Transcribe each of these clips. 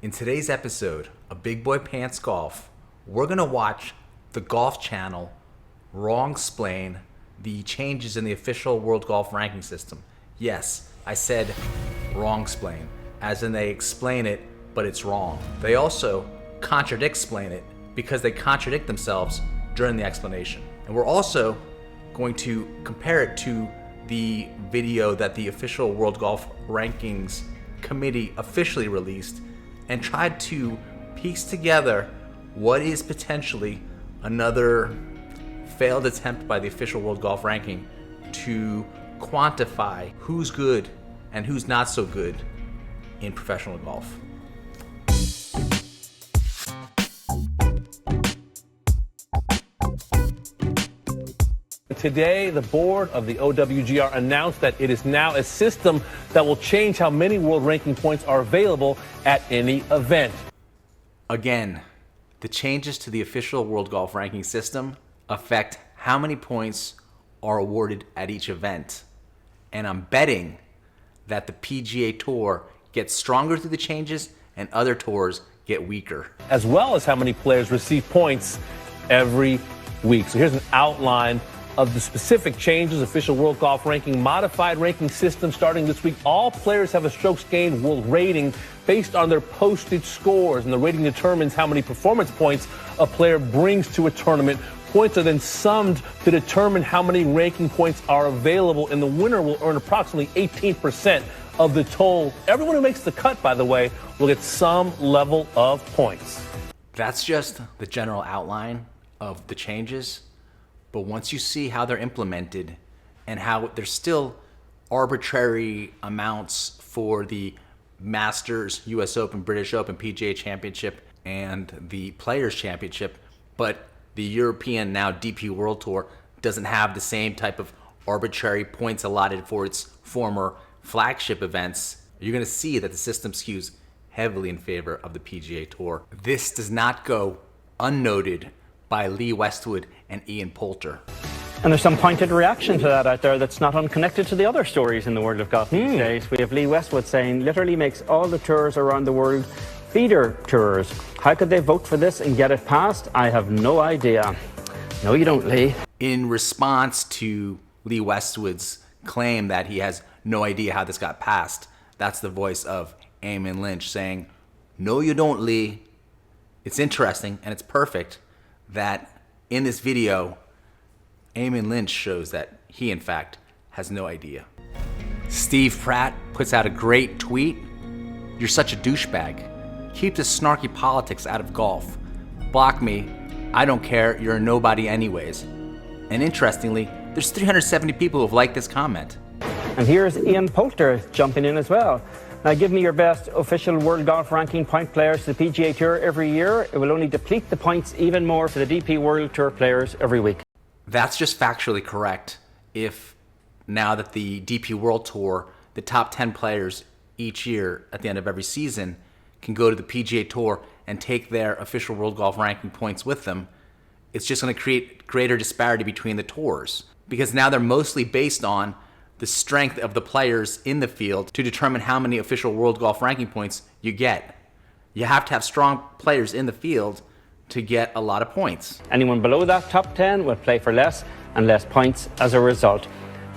In today's episode of Big Boy Pants Golf, we're going to watch the Golf Channel wrong-splain the changes in the official World Golf Ranking System. Yes, I said wrong-splain, as in they explain it, but it's wrong. They also contradict-splain it because they contradict themselves during the explanation. And we're also going to compare it to the video that the official World Golf Rankings Committee officially released and tried to piece together what is potentially another failed attempt by the official World Golf Ranking to quantify who's good and who's not so good in professional golf. Today, the board of the OWGR announced that it is now a system that will change how many world ranking points are available at any event. Again, the changes to the official World Golf Ranking System affect how many points are awarded at each event. And I'm betting that the PGA Tour gets stronger through the changes and other tours get weaker. As well as how many players receive points every week. So here's an outline of the specific changes. Official World Golf Ranking modified ranking system starting this week. All players have a strokes gained world rating based on their posted scores, and the rating determines how many performance points a player brings to a tournament. Points are then summed to determine how many ranking points are available, and the winner will earn approximately 18% of the total. Everyone who makes the cut, by the way, will get some level of points. That's just the general outline of the changes. But once you see how they're implemented and how there's still arbitrary amounts for the Masters, US Open, British Open, PGA Championship, and the Players Championship, but the European, now DP World Tour, doesn't have the same type of arbitrary points allotted for its former flagship events, you're going to see that the system skews heavily in favor of the PGA Tour. This does not go unnoted by Lee Westwood and Ian Poulter. And there's some pointed reaction to that out there that's not unconnected to the other stories in the world of golf these days. We have Lee Westwood saying literally makes all the tours around the world feeder tours. How could they vote for this and get it passed? I have no idea. No, you don't, Lee. In response to Lee Westwood's claim that he has no idea how this got passed, that's the voice of Eamon Lynch saying, "No, you don't, Lee." It's interesting and it's perfect that in this video, Eamon Lynch shows that he, in fact, has no idea. Steve Pratt puts out a great tweet. "You're such a douchebag. Keep the snarky politics out of golf. Block me. I don't care. You're a nobody anyways." And interestingly, there's 370 people who've liked this comment. And here's Ian Poulter jumping in as well. Now, give me your best official World Golf Ranking point players to the PGA Tour every year. It will only deplete the points even more for the DP World Tour players every week. That's just factually correct. If now that the DP World Tour, the top 10 players each year at the end of every season can go to the PGA Tour and take their official World Golf Ranking points with them, it's just going to create greater disparity between the tours. Because now they're mostly based on the strength of the players in the field to determine how many official World Golf Ranking points you get. You have to have strong players in the field to get a lot of points. Anyone below that top 10 will play for less and less points as a result.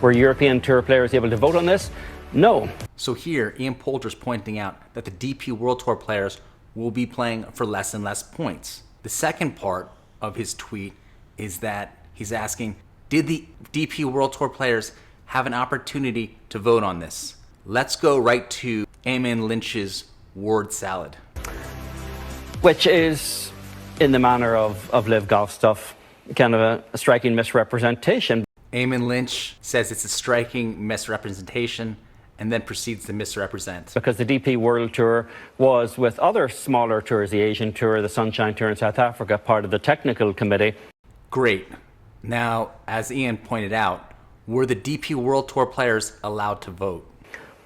Were European Tour players able to vote on this? No. So here, Ian Poulter's pointing out that the DP World Tour players will be playing for less and less points. The second part of his tweet is that he's asking, did the DP World Tour players have an opportunity to vote on this? Let's go right to Eamon Lynch's word salad. Which is, in the manner of LIV Golf stuff, kind of a striking misrepresentation. Eamon Lynch says it's a striking misrepresentation and then proceeds to misrepresent. Because the DP World Tour was, with other smaller tours, the Asian Tour, the Sunshine Tour in South Africa, part of the technical committee. Great. Now, as Ian pointed out, were the DP World Tour players allowed to vote?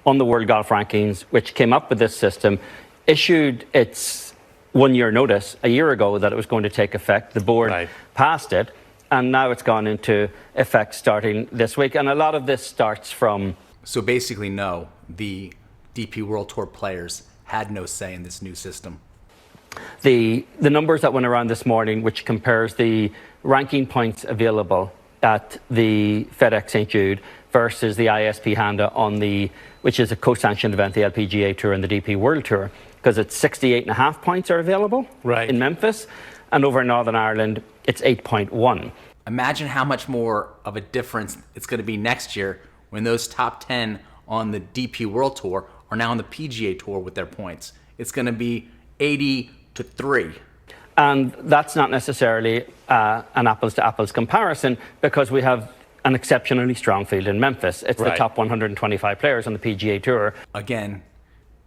On the World Golf Rankings, which came up with this system, issued its one-year notice a year ago that it was going to take effect. The board passed it, and now it's gone into effect starting this week. And a lot of this starts from... So basically, no, the DP World Tour players had no say in this new system. The numbers that went around this morning, which compares the ranking points available at the FedEx St. Jude versus the ISP Handa which is a co-sanctioned event, the LPGA Tour and the DP World Tour, because it's 68.5 points are available in Memphis, and over in Northern Ireland, it's 8.1. Imagine how much more of a difference it's going to be next year when those top 10 on the DP World Tour are now on the PGA Tour with their points. It's going to be 80-3. And that's not necessarily an apples-to-apples comparison, because we have an exceptionally strong field in Memphis. It's the top 125 players on the PGA Tour. Again,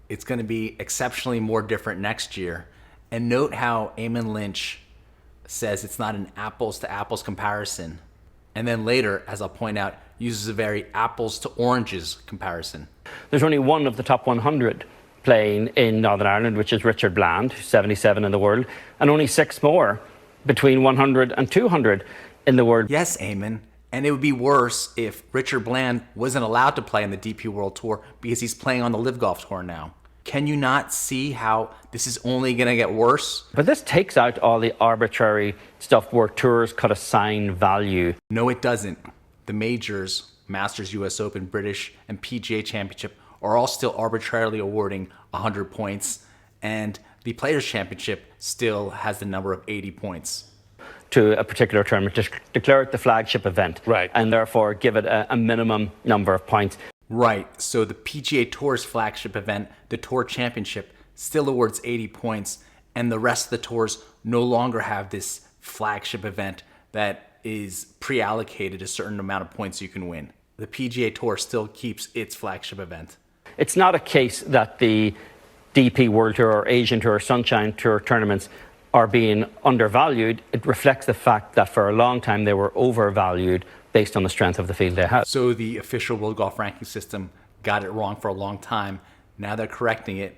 it's going to be exceptionally more different next year. And note how Eamon Lynch says it's not an apples-to-apples comparison. And then later, as I'll point out, uses a very apples-to-oranges comparison. There's only one of the top 100 playing in Northern Ireland, which is Richard Bland, 77 in the world, and only 6 more between 100 and 200 in the world. Yes, Eamon. And it would be worse if Richard Bland wasn't allowed to play on the DP World Tour because he's playing on the LIV Golf Tour now. Can you not see how this is only going to get worse? But this takes out all the arbitrary stuff where tours could assign value. No, it doesn't. The majors, Masters, US Open, British, and PGA Championship are all still arbitrarily awarding 100 points, and the Players' Championship still has the number of 80 points. To a particular tournament, declare it the flagship event, and therefore give it a minimum number of points. Right, so the PGA Tour's flagship event, the Tour Championship, still awards 80 points, and the rest of the tours no longer have this flagship event that is pre-allocated a certain amount of points you can win. The PGA Tour still keeps its flagship event. It's not a case that the DP World Tour or Asian Tour or Sunshine Tour tournaments are being undervalued. It reflects the fact that for a long time they were overvalued based on the strength of the field they had. So the official World Golf Ranking System got it wrong for a long time. Now they're correcting it.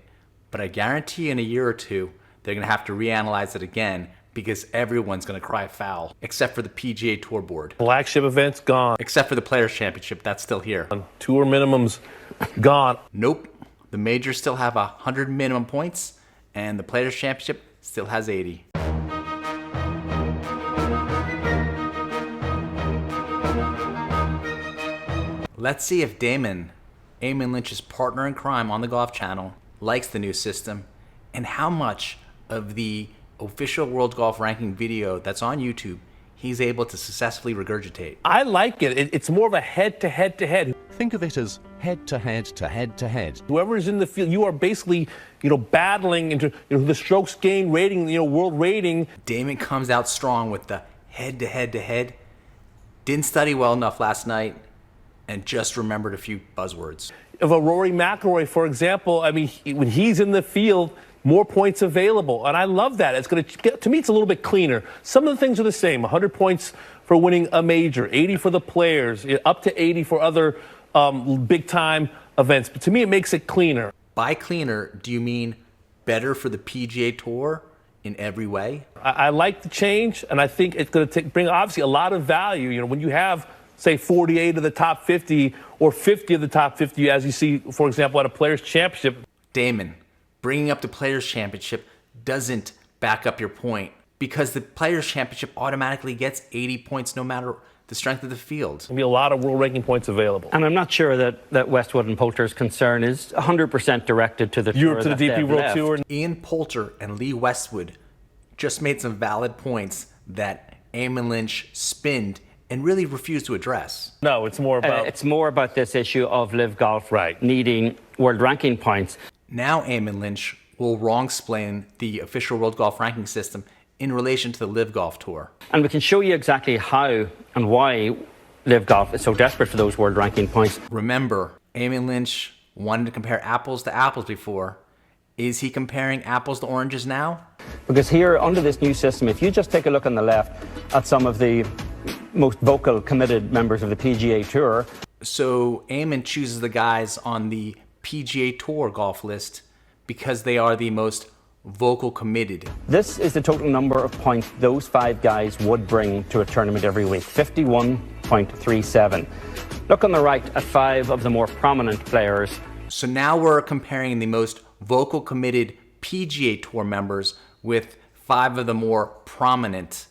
But I guarantee in a year or two, they're going to have to reanalyze it again because everyone's going to cry foul, except for the PGA Tour Board. Flagship events gone. Except for the Players' Championship, that's still here. Tour minimums gone. Nope. The majors still have 100 minimum points, and the Players' Championship still has 80. Let's see if Eamon Lynch's partner in crime on the Golf Channel, likes the new system, and how much of the official World Golf Ranking video that's on YouTube he's able to successfully regurgitate. I like it. It's more of a head-to-head-to-head. Think of it as head-to-head-to-head-to-head. Whoever is in the field, you are basically, battling into the strokes gain rating, world rating. Eamon comes out strong with the head-to-head-to-head. Didn't study well enough last night and just remembered a few buzzwords. Of a Rory McIlroy, for example, when he's in the field, more points available, and I love that. It's going to me, it's a little bit cleaner. Some of the things are the same. 100 points for winning a major, 80 for the players, up to 80 for other big-time events. But to me, it makes it cleaner. By cleaner, do you mean better for the PGA Tour in every way? I like the change, and I think it's going to bring obviously a lot of value. When you have, say, 48 of the top 50 or 50 of the top 50, as you see, for example, at a Players' Championship. Eamon, bringing up the Players' Championship doesn't back up your point because the Players' Championship automatically gets 80 points no matter the strength of the field. There'll be a lot of world ranking points available. And I'm not sure that Westwood and Poulter's concern is 100% directed to the tour to the DP World Tour. Ian Poulter and Lee Westwood just made some valid points that Eamon Lynch spinned and really refused to address. No, it's more about this issue of LIV Golf needing world ranking points. Now Eamon Lynch will wrong-splain the official World Golf Ranking System in relation to the LIV Golf Tour. And we can show you exactly how and why LIV Golf is so desperate for those world ranking points. Remember, Eamon Lynch wanted to compare apples to apples before. Is he comparing apples to oranges now? Because here, under this new system, if you just take a look on the left at some of the most vocal, committed members of the PGA Tour. So Eamon chooses the guys on the PGA Tour golf list because they are the most vocal committed. This is the total number of points those 5 guys would bring to a tournament every week, 51.37. Look on the right at 5 of the more prominent players. So now we're comparing the most vocal committed PGA Tour members with 5 of the more prominent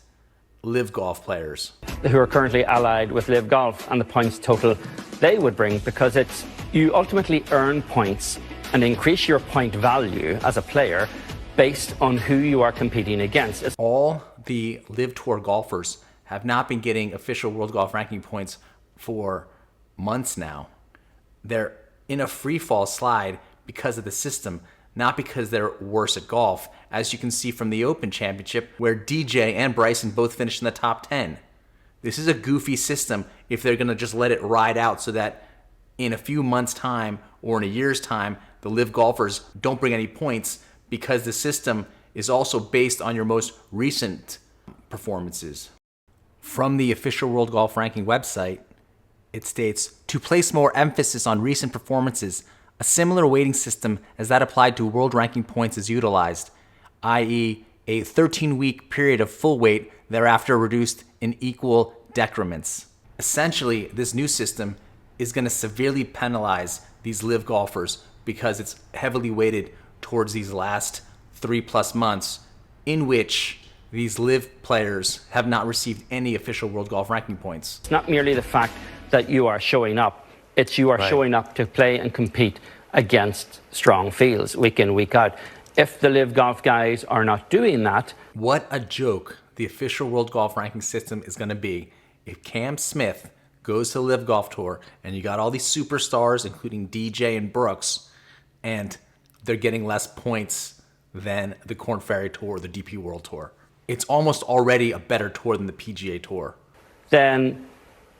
LIV Golf players. Who are currently allied with LIV Golf, and the points total they would bring, because it's you ultimately earn points and increase your point value as a player based on who you are competing against. All the LIV Tour golfers have not been getting official World Golf Ranking points for months now. They're in a free fall slide because of the system, not because they're worse at golf, as you can see from the Open Championship, where DJ and Bryson both finished in the top 10. This is a goofy system if they're going to just let it ride out so that in a few months' time or in a year's time, the LIV golfers don't bring any points, because the system is also based on your most recent performances. From the official World Golf Ranking website, it states, to place more emphasis on recent performances, a similar weighting system as that applied to world ranking points is utilized, i.e. a 13-week period of full weight, thereafter reduced in equal decrements. Essentially, this new system is going to severely penalize these LIV golfers because it's heavily weighted towards these last 3+ months in which these LIV players have not received any official World Golf Ranking points. It's not merely the fact that you are showing up, it's you are showing up to play and compete against strong fields week in, week out. If the LIV Golf guys are not doing that... What a joke the official World Golf Ranking system is going to be if Cam Smith goes to the LIV Golf Tour and you got all these superstars, including DJ and Brooks, and they're getting less points than the Korn Ferry Tour or the DP World Tour. It's almost already a better tour than the PGA Tour. Then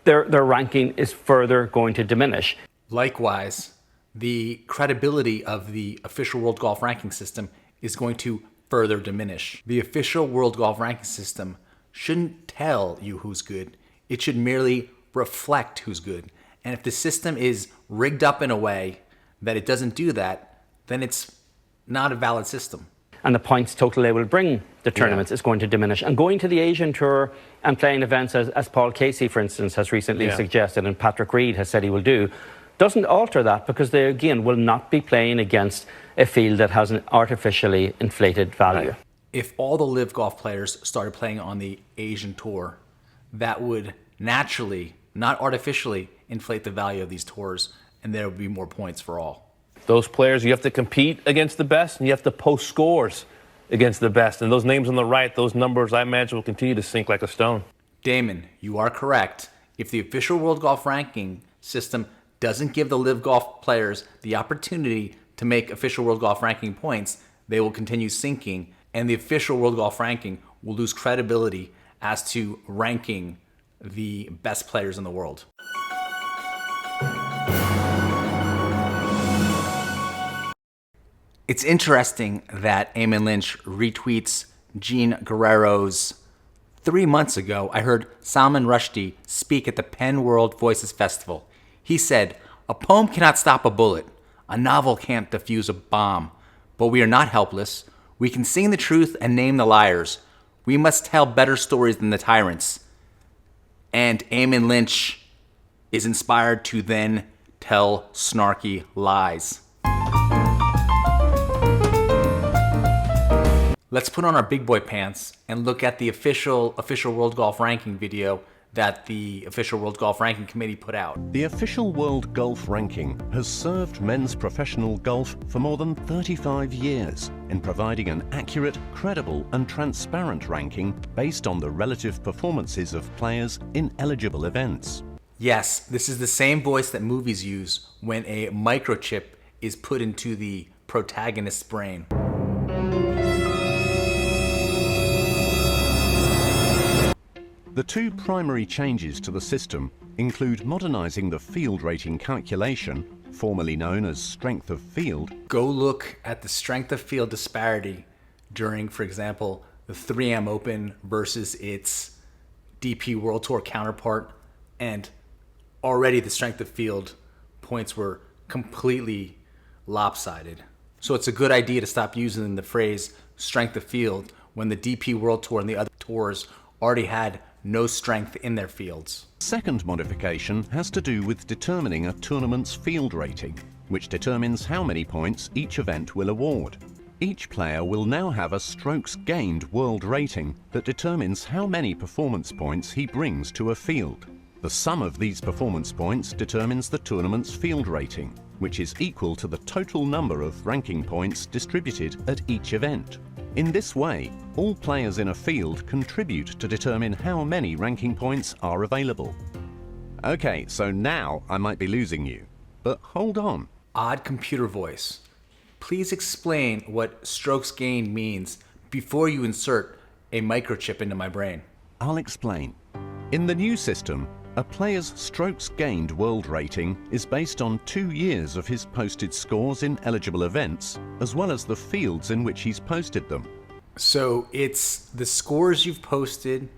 their ranking is further going to diminish. Likewise, the credibility of the official World Golf Ranking system is going to further diminish. The official World Golf Ranking system shouldn't tell you who's good. It should merely reflect who's good. And if the system is rigged up in a way that it doesn't do that, then it's not a valid system. And the points total they will bring the tournaments is going to diminish. And going to the Asian Tour and playing events as Paul Casey, for instance, has recently suggested, and Patrick Reed has said he will do, doesn't alter that, because they, again, will not be playing against a field that has an artificially inflated value. Right. If all the LIV Golf players started playing on the Asian Tour, that would naturally, not artificially, inflate the value of these tours, and there would be more points for all. Those players, you have to compete against the best, and you have to post scores against the best. And those names on the right, those numbers, I imagine, will continue to sink like a stone. Damon, you are correct. If the official World Golf Ranking system doesn't give the LIV Golf players the opportunity to make official World Golf Ranking points, they will continue sinking, and the official World Golf Ranking will lose credibility as to ranking the best players in the world. It's interesting that Eamon Lynch retweets Gene Guerrero's 3 months ago, I heard Salman Rushdie speak at the Penn World Voices Festival. He said, "A poem cannot stop a bullet. A novel can't defuse a bomb. But we are not helpless. We can sing the truth and name the liars. We must tell better stories than the tyrants." And Eamon Lynch is inspired to then tell snarky lies. Let's put on our big boy pants and look at the official World Golf Ranking video that the official World Golf Ranking Committee put out. The official World Golf Ranking has served men's professional golf for more than 35 years in providing an accurate, credible and transparent ranking based on the relative performances of players in eligible events. Yes, this is the same voice that movies use when a microchip is put into the protagonist's brain. The two primary changes to the system include modernizing the field rating calculation, formerly known as strength of field. Go look at the strength of field disparity during, for example, the 3M Open versus its DP World Tour counterpart, and already the strength of field points were completely lopsided. So it's a good idea to stop using the phrase strength of field when the DP World Tour and the other tours already had no strength in their fields. Second modification has to do with determining a tournament's field rating, which determines how many points each event will award. Each player will now have a strokes gained world rating that determines how many performance points he brings to a field. The sum of these performance points determines the tournament's field rating, which is equal to the total number of ranking points distributed at each event. In this way, all players in a field contribute to determine how many ranking points are available. Okay, so now I might be losing you, but hold on. Odd computer voice. Please explain what strokes gained means before you insert a microchip into my brain. I'll explain. In the new system, a player's strokes gained world rating is based on 2 years of his posted scores in eligible events, as well as the fields in which he's posted them. So it's the scores you've posted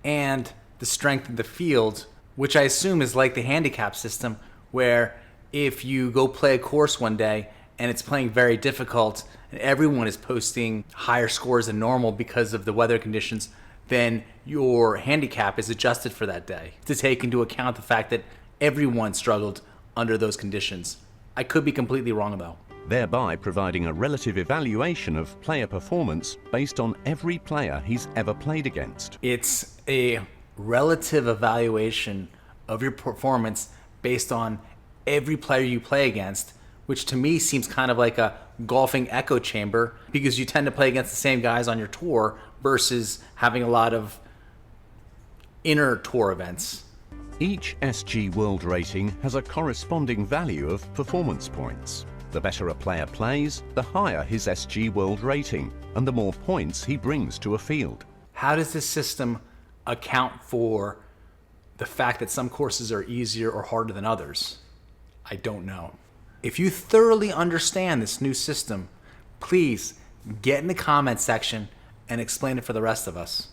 and the strength of the field, which I assume is like the handicap system, where if you go play a course one day and it's playing very difficult and everyone is posting higher scores than normal because of the weather conditions, then your handicap is adjusted for that day to take into account the fact that everyone struggled under those conditions. I could be completely wrong though. Thereby providing a relative evaluation of player performance based on every player he's ever played against. It's a relative evaluation of your performance based on every player you play against, which to me seems kind of like a golfing echo chamber because you tend to play against the same guys on your tour versus having a lot of inner tour events. Each SG World Rating has a corresponding value of performance points. The better a player plays, the higher his SG World Rating, and the more points he brings to a field. How does this system account for the fact that some courses are easier or harder than others? I don't know. If you thoroughly understand this new system, please get in the comment section and explain it for the rest of us.